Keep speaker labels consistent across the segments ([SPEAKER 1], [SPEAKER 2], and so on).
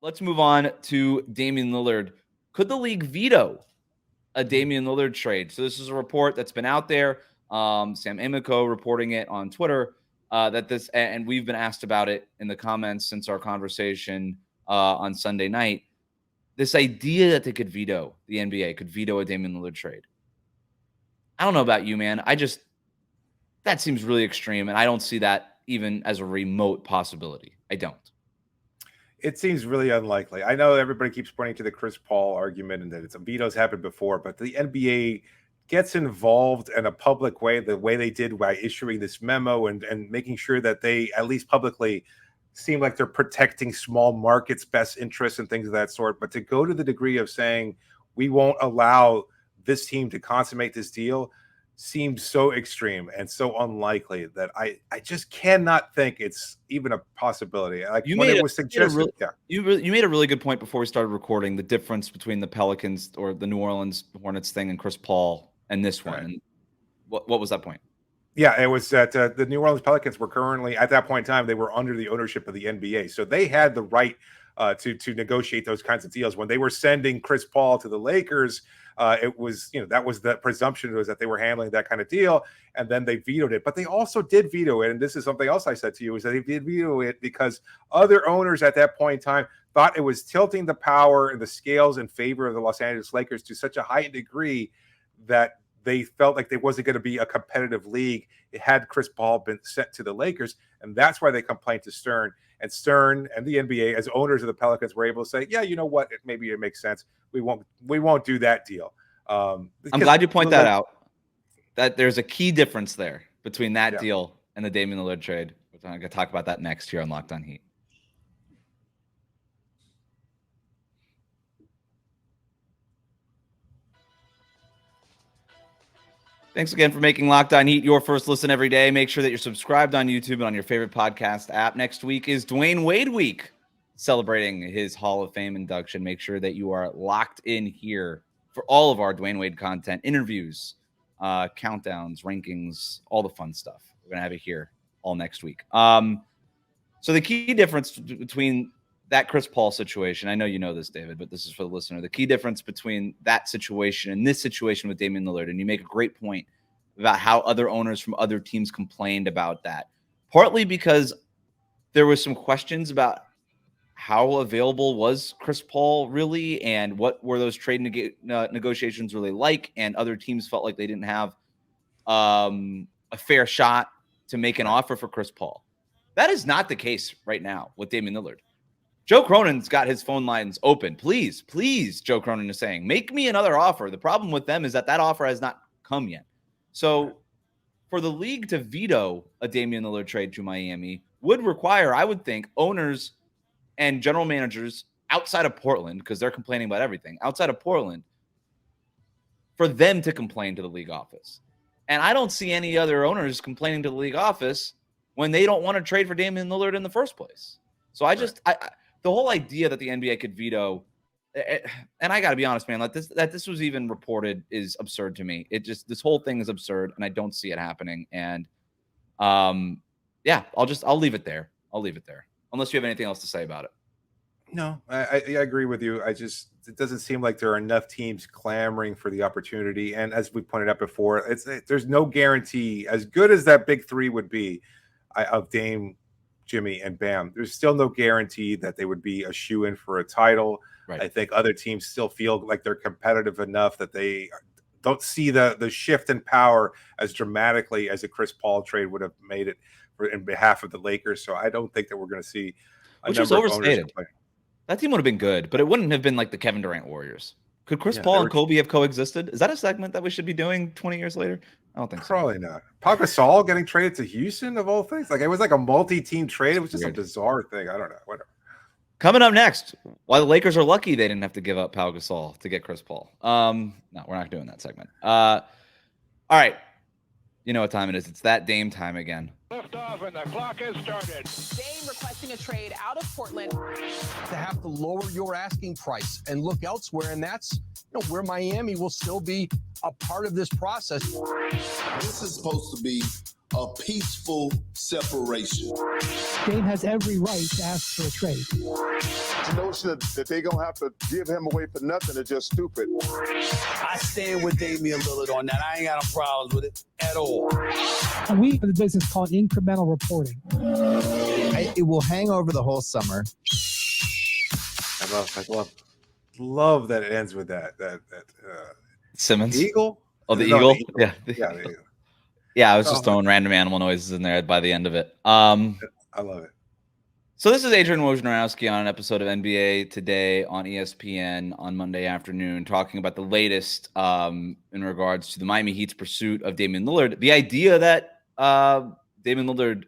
[SPEAKER 1] let's move on to Damian Lillard. Could the league veto a Damian Lillard trade? So this is a report that's been out there. Sam Amico reporting it on Twitter and we've been asked about it in the comments since our conversation on Sunday night. This idea that they could veto, the NBA could veto a Damian Lillard trade. I don't know about you, man. That seems really extreme, and I don't see that even as a remote possibility. I don't.
[SPEAKER 2] It seems really unlikely. I know everybody keeps pointing to the Chris Paul argument and that it's vetoes happened before, but the NBA gets involved in a public way, the way they did by issuing this memo and making sure that they, at least publicly, seem like they're protecting small markets' best interests and things of that sort. But to go to the degree of saying we won't allow this team to consummate this deal seemed so extreme and so unlikely that I just cannot think it's even a possibility. Like you made
[SPEAKER 1] you made a really good point before we started recording, the difference between the Pelicans or the New Orleans Hornets thing and Chris Paul and this one. Right. And what was that point?
[SPEAKER 2] Yeah, it was that the New Orleans Pelicans were currently, at that point in time, they were under the ownership of the NBA. So they had the right to negotiate those kinds of deals. When they were sending Chris Paul to the Lakers, it was, that was the presumption, was that they were handling that kind of deal, and then they vetoed it. But they also did veto it, and this is something else I said to you, is that they did veto it because other owners at that point in time thought it was tilting the power and the scales in favor of the Los Angeles Lakers to such a heightened degree that they felt like there wasn't going to be a competitive league. It had Chris Paul been sent to the Lakers, and that's why they complained to Stern. And Stern and the NBA, as owners of the Pelicans, were able to say, "Yeah, you know what? Maybe it makes sense. We won't do that deal."
[SPEAKER 1] I'm glad you point that out. That there's a key difference there between that deal and the Damian Lillard trade. We're going to talk about that next here on Locked On Heat. Thanks again for making Locked On Heat your first listen every day. Make sure that you're subscribed on YouTube and on your favorite podcast app. Next week is Dwayne Wade week, celebrating his Hall of Fame induction. Make sure that you are locked in here for all of our Dwayne Wade content, interviews, countdowns, rankings, all the fun stuff. We're going to have it here all next week. So the key difference between that Chris Paul situation, I know you know this, David, but this is for the listener. The key difference between that situation and this situation with Damian Lillard, and you make a great point about how other owners from other teams complained about that, partly because there was some questions about how available was Chris Paul really, and what were those trade negotiations really like, and other teams felt like they didn't have a fair shot to make an offer for Chris Paul. That is not the case right now with Damian Lillard. Joe Cronin's got his phone lines open. Please, Joe Cronin is saying, make me another offer. The problem with them is that offer has not come yet. So for the league to veto a Damian Lillard trade to Miami would require, I would think, owners and general managers outside of Portland, because they're complaining about everything, outside of Portland, for them to complain to the league office. And I don't see any other owners complaining to the league office when they don't want to trade for Damian Lillard in the first place. So the whole idea that the NBA could veto, and I got to be honest, man, that this was even reported is absurd to me. This whole thing is absurd, and I don't see it happening. And I'll leave it there. Unless you have anything else to say about it.
[SPEAKER 2] No, I agree with you. It doesn't seem like there are enough teams clamoring for the opportunity. And as we pointed out before, there's no guarantee, as good as that big three would be, of Dame, Jimmy, and Bam, there's still no guarantee that they would be a shoe-in for a title. Right. I think other teams still feel like they're competitive enough that they don't see the shift in power as dramatically as a Chris Paul trade would have made it in behalf of the Lakers. So I don't think that we're going to see a
[SPEAKER 1] number of owners complain. That team would have been good, but it wouldn't have been like the Kevin Durant Warriors. Could Chris Paul and Kobe have coexisted? Is that a segment that we should be doing 20 years later? I don't think so.
[SPEAKER 2] Probably not. Pau Gasol getting traded to Houston, of all things. Like, it was like a multi-team trade. It was just a bizarre thing. I don't know. Whatever.
[SPEAKER 1] Coming up next, why the Lakers are lucky they didn't have to give up Pau Gasol to get Chris Paul. No, we're not doing that segment. All right. You know what time it is. It's that Dame time again.
[SPEAKER 3] Lift off and the clock has started.
[SPEAKER 4] Dame requesting a trade out of Portland.
[SPEAKER 5] To have to lower your asking price and look elsewhere, and that's where Miami will still be a part of this process.
[SPEAKER 6] This is supposed to be a peaceful separation. Dame has every right to ask for a trade.
[SPEAKER 3] The notion that they're going to have to give him away for nothing is just stupid.
[SPEAKER 7] I stand with Damian Lillard on that. I ain't got no problems with it at all.
[SPEAKER 6] And we in the business call it incremental reporting.
[SPEAKER 8] It will hang over the whole summer.
[SPEAKER 2] I love that it ends with that
[SPEAKER 1] Simmons.
[SPEAKER 2] eagle.
[SPEAKER 1] Oh, the eagle. Yeah.
[SPEAKER 2] The eagle.
[SPEAKER 1] Yeah, I was just throwing random animal noises in there by the end of it.
[SPEAKER 2] I love it.
[SPEAKER 1] So this is Adrian Wojnarowski on an episode of NBA Today on ESPN on Monday afternoon, talking about the latest in regards to the Miami Heat's pursuit of Damian Lillard. The idea that Damian Lillard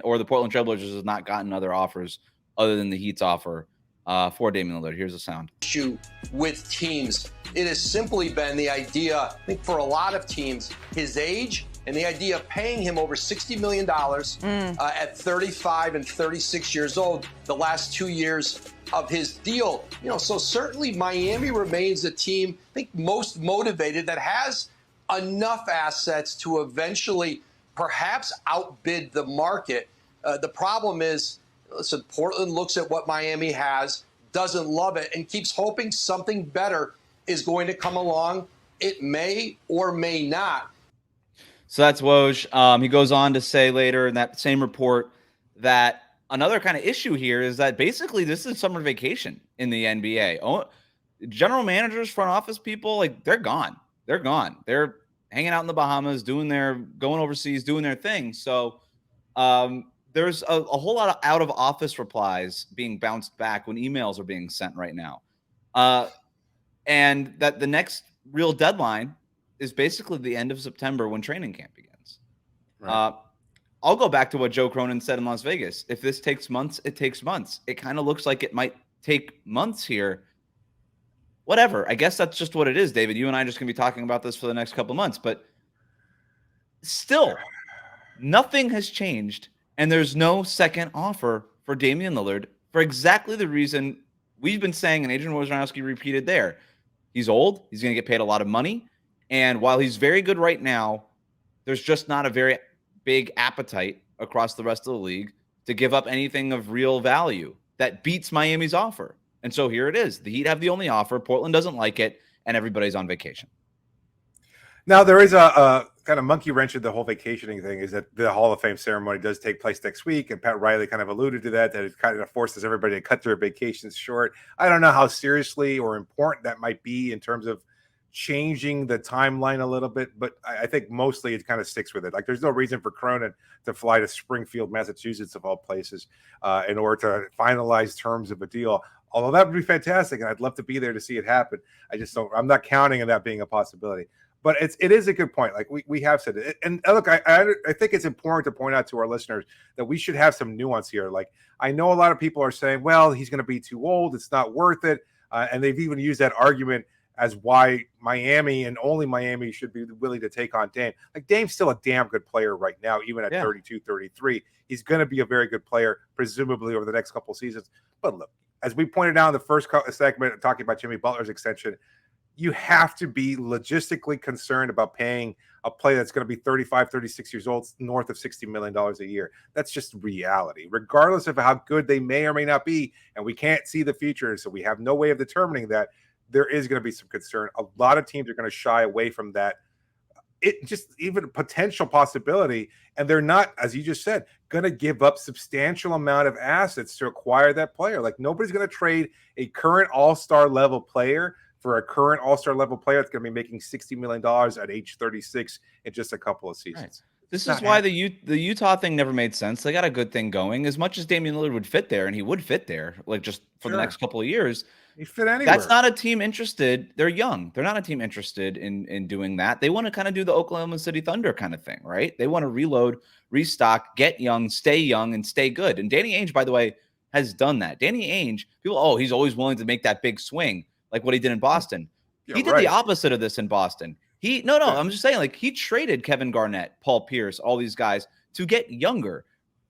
[SPEAKER 1] or the Portland Trailblazers has not gotten other offers other than the Heat's offer for Damian Lillard. Here's the sound.
[SPEAKER 5] Issue with teams. It has simply been the idea, I think for a lot of teams, his age and the idea of paying him over $60 million at 35 and 36 years old, the last 2 years of his deal. So certainly Miami remains a team, I think, most motivated, that has enough assets to eventually perhaps outbid the market. The problem is, listen, Portland looks at what Miami has, doesn't love it, and keeps hoping something better is going to come along. It may or may not.
[SPEAKER 1] So that's Woj. He goes on to say later in that same report that another kind of issue here is that basically this is summer vacation in the NBA. General managers, front office people, like they're gone. They're gone. They're hanging out in the Bahamas, going overseas, doing their thing. So there's a whole lot of out of office replies being bounced back when emails are being sent right now. And that the next real deadline is basically the end of September when training camp begins. Right. I'll go back to what Joe Cronin said in Las Vegas. If this takes months, it takes months. It kind of looks like it might take months here. Whatever. I guess that's just what it is, David. You and I are just going to be talking about this for the next couple of months. But still, nothing has changed, and there's no second offer for Damian Lillard for exactly the reason we've been saying, and Adrian Wojnarowski repeated there. He's old. He's going to get paid a lot of money. And while he's very good right now, there's just not a very big appetite across the rest of the league to give up anything of real value that beats Miami's offer. And so here it is. The Heat have the only offer. Portland doesn't like it, and everybody's on vacation.
[SPEAKER 2] Now, there is a kind of monkey wrench in the whole vacationing thing, is that the Hall of Fame ceremony does take place next week, and Pat Riley kind of alluded to that it kind of forces everybody to cut their vacations short. I don't know how seriously or important that might be in terms of changing the timeline a little bit, but I think mostly it kind of sticks with it. Like, there's no reason for Cronin to fly to Springfield, Massachusetts, of all places, in order to finalize terms of a deal. Although that would be fantastic, and I'd love to be there to see it happen. I'm not counting on that being a possibility. But it is a good point. Like we have said it. And look, I think it's important to point out to our listeners that we should have some nuance here. Like, I know a lot of people are saying, well, he's going to be too old, it's not worth it. And they've even used that argument as why Miami and only Miami should be willing to take on Dame. Like, Dame's still a damn good player right now, even at 32, 33. He's going to be a very good player, presumably over the next couple of seasons. But look, as we pointed out in the first segment talking about Jimmy Butler's extension, you have to be logistically concerned about paying a player that's going to be 35, 36 years old, north of $60 million a year. That's just reality, regardless of how good they may or may not be. And we can't see the future, so we have no way of determining that. There is going to be some concern. A lot of teams are going to shy away from that. It just even a potential possibility. And they're not, as you just said, going to give up substantial amount of assets to acquire that player. Like, nobody's going to trade a current all-star level player for a current all-star level player that's going to be making $60 million at age 36 in just a couple of seasons.
[SPEAKER 1] Right. This is why the Utah thing never made sense. They got a good thing going. As much as Damian Lillard would fit there, and he would fit there, like, just for the next couple of years,
[SPEAKER 2] he fit anywhere.
[SPEAKER 1] That's not a team interested. They're young. They're not a team interested in doing that. They want to kind of do the Oklahoma City Thunder kind of thing, right? They want to reload, restock, get young, and stay good. And Danny Ainge, by the way, has done that. Danny Ainge, he's always willing to make that big swing, like what he did in Boston. He did the opposite of this in Boston. I'm just saying, like, he traded Kevin Garnett, Paul Pierce, all these guys to get younger.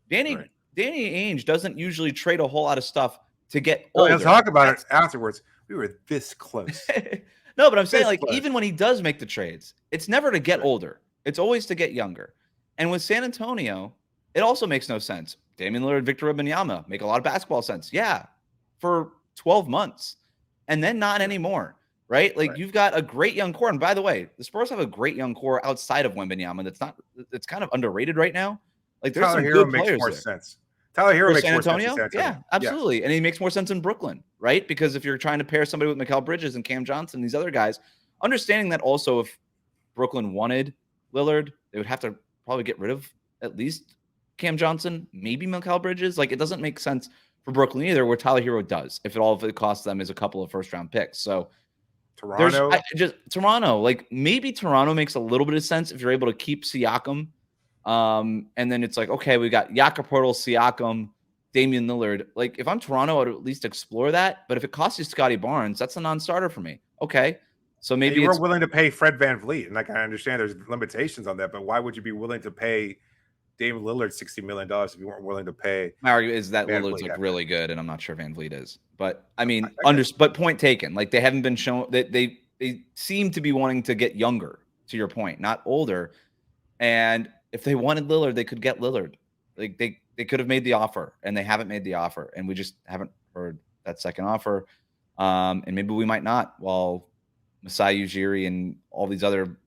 [SPEAKER 1] Danny Ainge doesn't usually trade a whole lot of stuff to get older.
[SPEAKER 2] Let's talk about it afterwards. We were this close.
[SPEAKER 1] No, but I'm saying, like, even when he does make the trades, it's never to get older. It's always to get younger. And with San Antonio, it also makes no sense. Damian Lillard, Victor Wembanyama make a lot of basketball sense. Yeah, for 12 months and then not anymore, right? Like you've got a great young core. And by the way, the Spurs have a great young core outside of Wembanyama that's kind of underrated right now. Like there's
[SPEAKER 2] Tyler
[SPEAKER 1] some
[SPEAKER 2] Hero
[SPEAKER 1] good
[SPEAKER 2] makes
[SPEAKER 1] players
[SPEAKER 2] more
[SPEAKER 1] there.
[SPEAKER 2] sense. Tyler Hero
[SPEAKER 1] For
[SPEAKER 2] makes
[SPEAKER 1] San
[SPEAKER 2] more sense
[SPEAKER 1] Antonio?
[SPEAKER 2] in San Antonio.
[SPEAKER 1] Yeah, absolutely.
[SPEAKER 2] Yes.
[SPEAKER 1] And he makes more sense in Brooklyn, right? Because if you're trying to pair somebody with Mikal Bridges and Cam Johnson, these other guys, understanding that also if Brooklyn wanted Lillard, they would have to probably get rid of at least Cam Johnson, maybe Mikal Bridges. Like it doesn't make sense for Brooklyn either, where Tyler Hero does, if all of it costs them is a couple of first-round picks. So
[SPEAKER 2] Toronto,
[SPEAKER 1] Toronto, like maybe Toronto makes a little bit of sense if you're able to keep Siakam. And then it's like, okay, we got Jakob Poeltl, Siakam, Damian Lillard. Like if I'm Toronto, I'd at least explore that. But if it costs you Scotty Barnes, that's a non-starter for me. Okay. So maybe
[SPEAKER 2] you weren't willing to pay Fred VanVleet. And like I understand there's limitations on that, but why would you be willing to pay Damian Lillard $60 million if you weren't willing to pay?
[SPEAKER 1] My argument is that
[SPEAKER 2] Van
[SPEAKER 1] Lillard's
[SPEAKER 2] Vliet,
[SPEAKER 1] like really good, and I'm not sure VanVleet is. But I mean, but point taken. Like they haven't been shown that they seem to be wanting to get younger, to your point, not older. And if they wanted Lillard, they could get Lillard. Like they could have made the offer, and they haven't made the offer, and we just haven't heard that second offer. And maybe we might not, while Masai Ujiri and all these other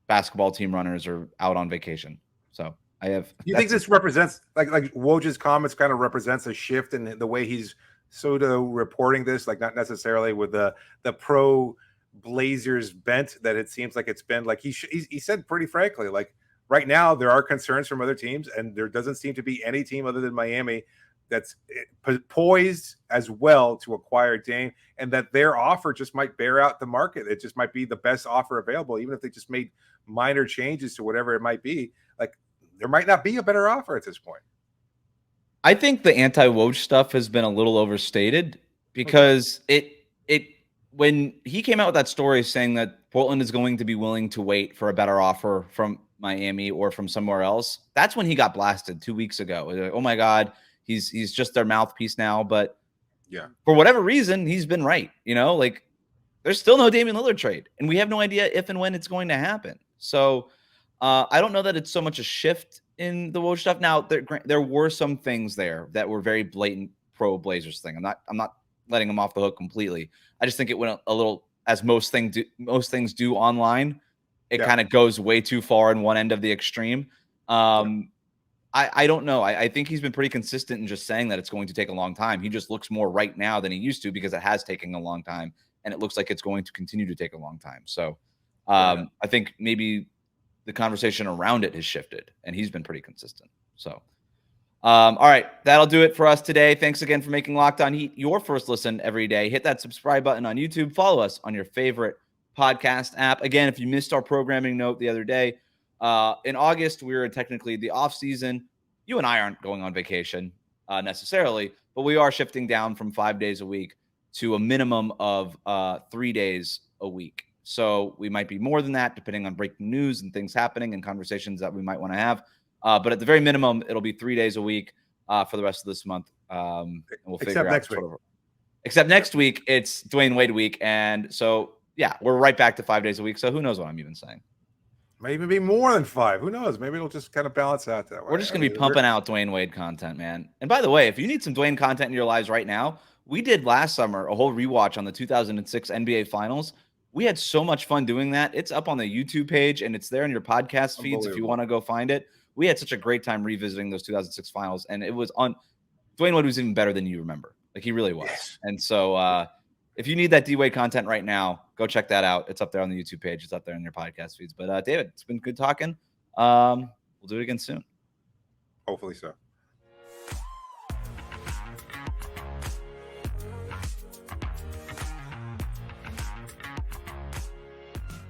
[SPEAKER 1] basketball team runners are out on vacation. So I have.
[SPEAKER 2] You think this represents like Woj's comments kind of represents a shift in the way he's pseudo reporting this, like not necessarily with the pro Blazers bent that it seems like it's been. Like he said pretty frankly, like right now there are concerns from other teams, and there doesn't seem to be any team other than Miami that's poised as well to acquire Dame, and that their offer just might bear out the market. It just might be the best offer available, even if they just made minor changes to whatever it might be. Like there might not be a better offer at this point.
[SPEAKER 1] I think the anti-Woj stuff has been a little overstated because it when he came out with that story saying that Portland is going to be willing to wait for a better offer from Miami or from somewhere else, that's when he got blasted 2 weeks ago. Like, oh my God, he's just their mouthpiece now. But
[SPEAKER 2] yeah,
[SPEAKER 1] for whatever reason, he's been right. You know, like there's still no Damian Lillard trade, and we have no idea if and when it's going to happen. So I don't know that it's so much a shift in the Woj stuff. Now there were some things there that were very blatant pro Blazers thing. I'm not letting them off the hook completely. I just think it went a little, as most things do online. It kind of goes way too far in one end of the extreme. I don't know. I think he's been pretty consistent in just saying that it's going to take a long time. He just looks more right now than he used to because it has taken a long time, and it looks like it's going to continue to take a long time. So I think maybe the conversation around it has shifted, and he's been pretty consistent. So, all right, that'll do it for us today. Thanks again for making Locked On Heat your first listen every day. Hit that subscribe button on YouTube. Follow us on your favorite podcast app. Again, if you missed our programming note the other day, in August, we were technically the off season. You and I aren't going on vacation necessarily, but we are shifting down from 5 days a week to a minimum of 3 days a week. So we might be more than that, depending on breaking news and things happening and conversations that we might want to have. But at the very minimum, it'll be 3 days a week for the rest of this month. And we'll figure out
[SPEAKER 2] next week.
[SPEAKER 1] Except next week, it's Dwayne Wade week. And so, yeah, we're right back to 5 days a week. So who knows what I'm even saying?
[SPEAKER 2] Maybe be more than 5. Who knows? Maybe it'll just kind of balance out that way.
[SPEAKER 1] We're just going to be pumping out Dwayne Wade content, man. And by the way, if you need some Dwayne content in your lives right now, we did last summer a whole rewatch on the 2006 NBA Finals. We had so much fun doing that. It's up on the YouTube page, and it's there in your podcast feeds if you want to go find it. We had such a great time revisiting those 2006 Finals, and it was on – Dwayne Wade was even better than you remember. Like, he really was. Yes. And so if you need that D-Wade content right now, go check that out. It's up there on the YouTube page. It's up there in your podcast feeds. But, David, it's been good talking. We'll do it again soon.
[SPEAKER 2] Hopefully so.